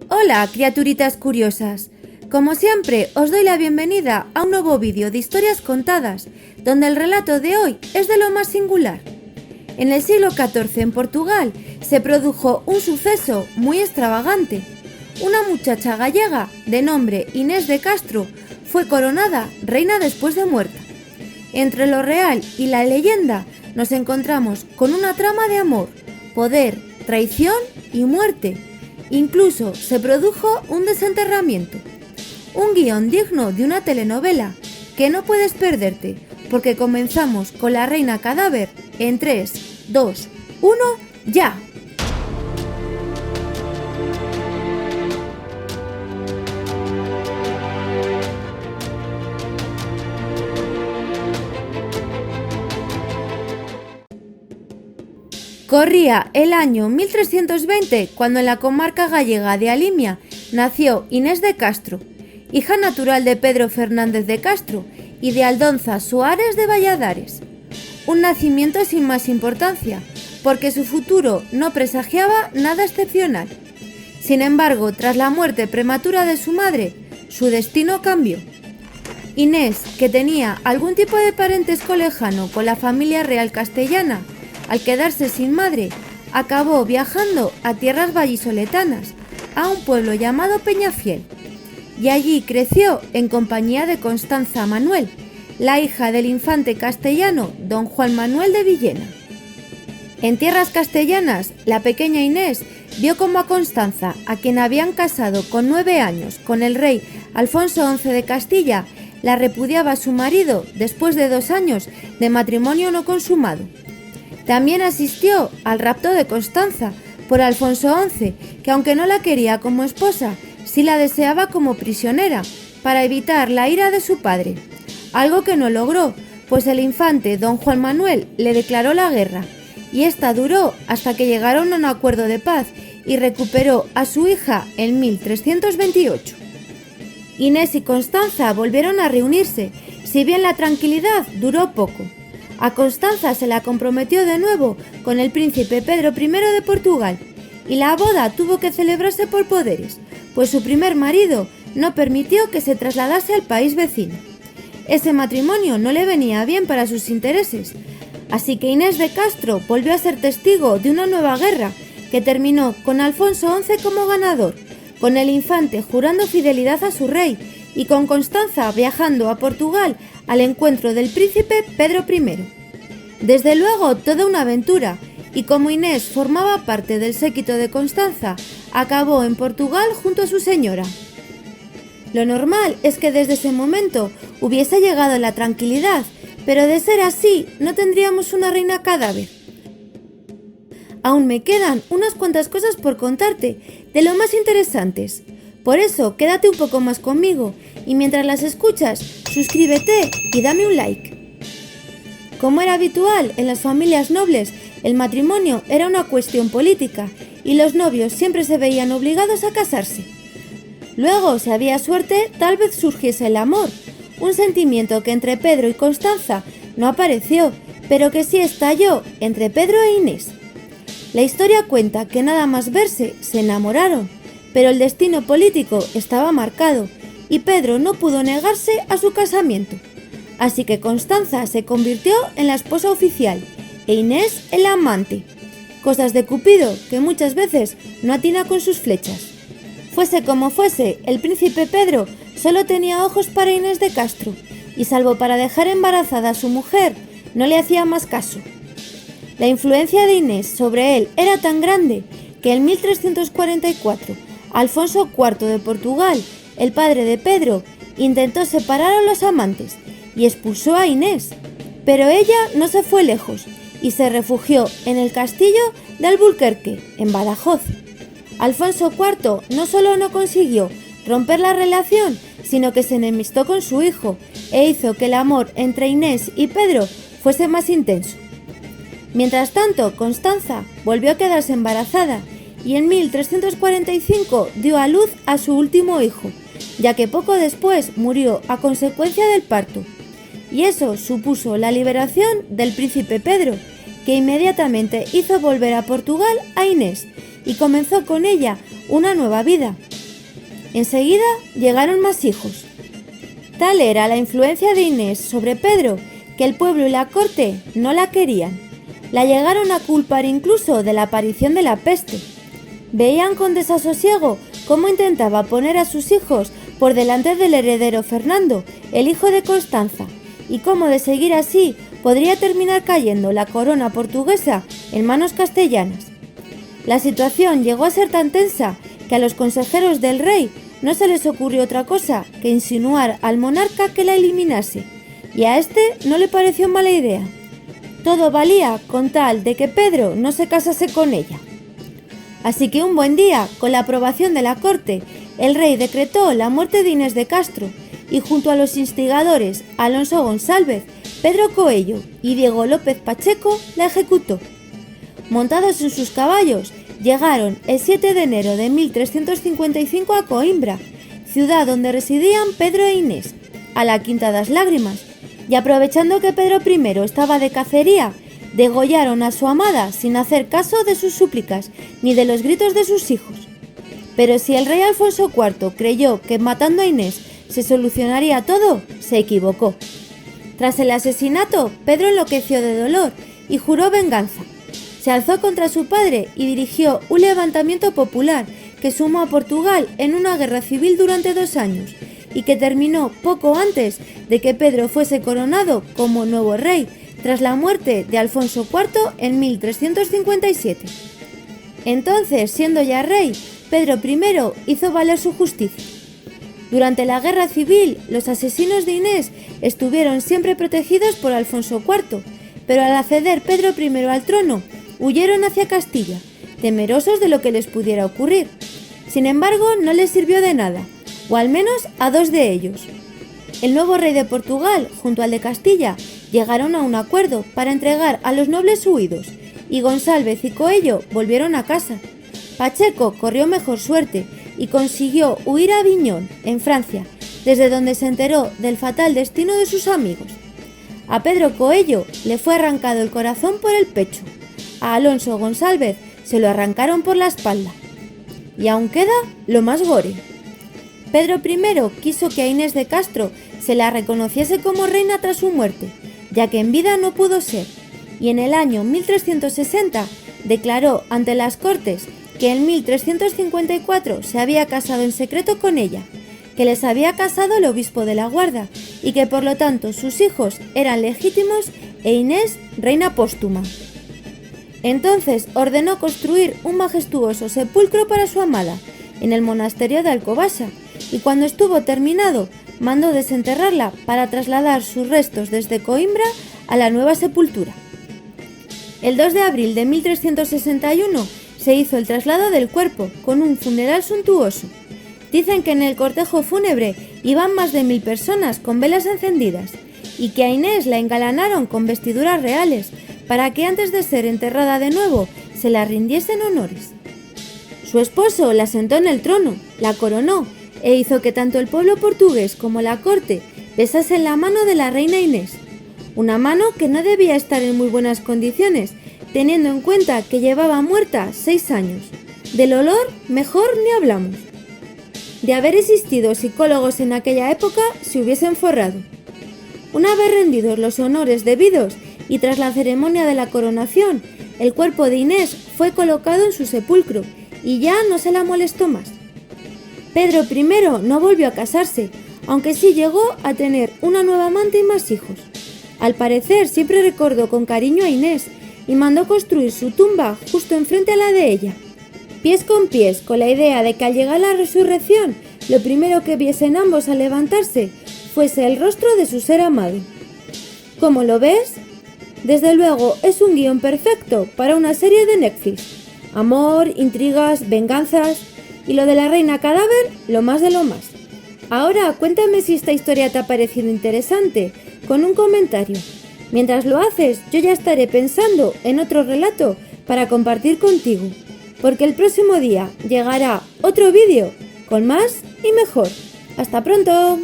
Hola, criaturitas curiosas. Como siempre, os doy la bienvenida a un nuevo vídeo de historias contadas, donde el relato de hoy es de lo más singular. En el siglo XIV, en Portugal, se produjo un suceso muy extravagante. Una muchacha gallega, de nombre Inés de Castro, fue coronada reina después de muerta. Entre lo real y la leyenda, nos encontramos con una trama de amor, poder, traición y muerte. Incluso se produjo un desenterramiento. Un guión digno de una telenovela que no puedes perderte, porque comenzamos con la reina cadáver en 3, 2, 1, ¡ya! Corría el año 1320 cuando en la comarca gallega de Alimia nació Inés de Castro, hija natural de Pedro Fernández de Castro y de Aldonza Suárez de Valladares. Un nacimiento sin más importancia, porque su futuro no presagiaba nada excepcional. Sin embargo, tras la muerte prematura de su madre, su destino cambió. Inés, que tenía algún tipo de parentesco lejano con la familia real castellana, al quedarse sin madre, acabó viajando a tierras vallisoletanas, a un pueblo llamado Peñafiel, y allí creció en compañía de Constanza Manuel, la hija del infante castellano don Juan Manuel de Villena. En tierras castellanas, la pequeña Inés vio como a Constanza, a quien habían casado con 9 años con el rey Alfonso XI de Castilla, la repudiaba su marido después de 2 años de matrimonio no consumado. También asistió al rapto de Constanza por Alfonso XI, que aunque no la quería como esposa, sí la deseaba como prisionera, para evitar la ira de su padre, algo que no logró, pues el infante don Juan Manuel le declaró la guerra, y esta duró hasta que llegaron a un acuerdo de paz y recuperó a su hija en 1328. Inés y Constanza volvieron a reunirse, si bien la tranquilidad duró poco. A Constanza se la comprometió de nuevo con el príncipe Pedro I de Portugal, y la boda tuvo que celebrarse por poderes, pues su primer marido no permitió que se trasladase al país vecino. Ese matrimonio no le venía bien para sus intereses, así que Inés de Castro volvió a ser testigo de una nueva guerra que terminó con Alfonso XI como ganador, con el infante jurando fidelidad a su rey y con Constanza viajando a Portugal al encuentro del príncipe Pedro I. Desde luego toda una aventura, y como Inés formaba parte del séquito de Constanza, acabó en Portugal junto a su señora. Lo normal es que desde ese momento hubiese llegado la tranquilidad, pero de ser así no tendríamos una reina cadáver. Aún me quedan unas cuantas cosas por contarte, de lo más interesantes. Por eso, quédate un poco más conmigo y mientras las escuchas, suscríbete y dame un like. Como era habitual en las familias nobles, el matrimonio era una cuestión política y los novios siempre se veían obligados a casarse. Luego, si había suerte, tal vez surgiese el amor, un sentimiento que entre Pedro y Constanza no apareció, pero que sí estalló entre Pedro e Inés. La historia cuenta que nada más verse, se enamoraron, pero el destino político estaba marcado y Pedro no pudo negarse a su casamiento. Así que Constanza se convirtió en la esposa oficial e Inés en la amante. Cosas de Cupido que muchas veces no atina con sus flechas. Fuese como fuese, el príncipe Pedro solo tenía ojos para Inés de Castro y salvo para dejar embarazada a su mujer, no le hacía más caso. La influencia de Inés sobre él era tan grande que en 1344 Alfonso IV de Portugal, el padre de Pedro, intentó separar a los amantes y expulsó a Inés, pero ella no se fue lejos y se refugió en el castillo de Alburquerque, en Badajoz. Alfonso IV no solo no consiguió romper la relación, sino que se enemistó con su hijo e hizo que el amor entre Inés y Pedro fuese más intenso. Mientras tanto, Constanza volvió a quedarse embarazada y en 1345 dio a luz a su último hijo, ya que poco después murió a consecuencia del parto. Y eso supuso la liberación del príncipe Pedro, que inmediatamente hizo volver a Portugal a Inés y comenzó con ella una nueva vida, Enseguida llegaron más hijos. Tal era la influencia de Inés sobre Pedro que el pueblo y la corte no la querían. La llegaron a culpar incluso de la aparición de la peste. Veían con desasosiego cómo intentaba poner a sus hijos por delante del heredero Fernando, el hijo de Constanza, y cómo de seguir así podría terminar cayendo la corona portuguesa en manos castellanas. La situación llegó a ser tan tensa que a los consejeros del rey no se les ocurrió otra cosa que insinuar al monarca que la eliminase, y a este no le pareció mala idea. Todo valía con tal de que Pedro no se casase con ella. Así que un buen día, con la aprobación de la corte, el rey decretó la muerte de Inés de Castro y junto a los instigadores Alonso González, Pedro Coello y Diego López Pacheco la ejecutó. Montados en sus caballos, llegaron el 7 de enero de 1355 a Coimbra, ciudad donde residían Pedro e Inés, a la Quinta das Lágrimas, y aprovechando que Pedro I estaba de cacería, degollaron a su amada sin hacer caso de sus súplicas ni de los gritos de sus hijos. Pero si el rey Alfonso IV creyó que matando a Inés se solucionaría todo, se equivocó. Tras el asesinato, Pedro enloqueció de dolor y juró venganza. Se alzó contra su padre y dirigió un levantamiento popular que sumó a Portugal en una guerra civil durante 2 años y que terminó poco antes de que Pedro fuese coronado como nuevo rey tras la muerte de Alfonso IV en 1357. Entonces, siendo ya rey, Pedro I hizo valer su justicia. Durante la guerra civil, los asesinos de Inés estuvieron siempre protegidos por Alfonso IV, pero al acceder Pedro I al trono, huyeron hacia Castilla, temerosos de lo que les pudiera ocurrir. Sin embargo, no les sirvió de nada, o al menos a 2 de ellos. El nuevo rey de Portugal, junto al de Castilla, llegaron a un acuerdo para entregar a los nobles huidos, y González y Coello volvieron a casa. Pacheco corrió mejor suerte y consiguió huir a Aviñón, en Francia, desde donde se enteró del fatal destino de sus amigos. A Pedro Coello le fue arrancado el corazón por el pecho, a Alonso González se lo arrancaron por la espalda. Y aún queda lo más gore. Pedro I quiso que a Inés de Castro se la reconociese como reina tras su muerte, ya que en vida no pudo ser, y en el año 1360 declaró ante las Cortes que en 1354 se había casado en secreto con ella, que les había casado el obispo de la Guarda y que por lo tanto sus hijos eran legítimos e Inés reina póstuma. Entonces ordenó construir un majestuoso sepulcro para su amada en el monasterio de Alcobaça y cuando estuvo terminado mandó desenterrarla para trasladar sus restos desde Coimbra a la nueva sepultura. El 2 de abril de 1361 se hizo el traslado del cuerpo con un funeral suntuoso. Dicen que en el cortejo fúnebre iban más de 1000 personas con velas encendidas y que a Inés la engalanaron con vestiduras reales para que antes de ser enterrada de nuevo se la rindiesen honores. Su esposo la sentó en el trono, la coronó e hizo que tanto el pueblo portugués como la corte besasen la mano de la reina Inés, una mano que no debía estar en muy buenas condiciones, teniendo en cuenta que llevaba muerta 6 años. Del olor mejor ni hablamos. De haber existido psicólogos en aquella época se hubiesen forrado. Una vez rendidos los honores debidos y tras la ceremonia de la coronación, el cuerpo de Inés fue colocado en su sepulcro y ya no se la molestó más. Pedro I no volvió a casarse, aunque sí llegó a tener una nueva amante y más hijos. Al parecer siempre recordó con cariño a Inés y mandó construir su tumba justo enfrente a la de ella, pies con pies, con la idea de que al llegar la resurrección, lo primero que viesen ambos al levantarse fuese el rostro de su ser amado. ¿Cómo lo ves? Desde luego es un guión perfecto para una serie de Netflix. Amor, intrigas, venganzas y lo de la reina cadáver, lo más de lo más. Ahora cuéntame si esta historia te ha parecido interesante, con un comentario. Mientras lo haces, yo ya estaré pensando en otro relato para compartir contigo, porque el próximo día llegará otro vídeo con más y mejor. ¡Hasta pronto!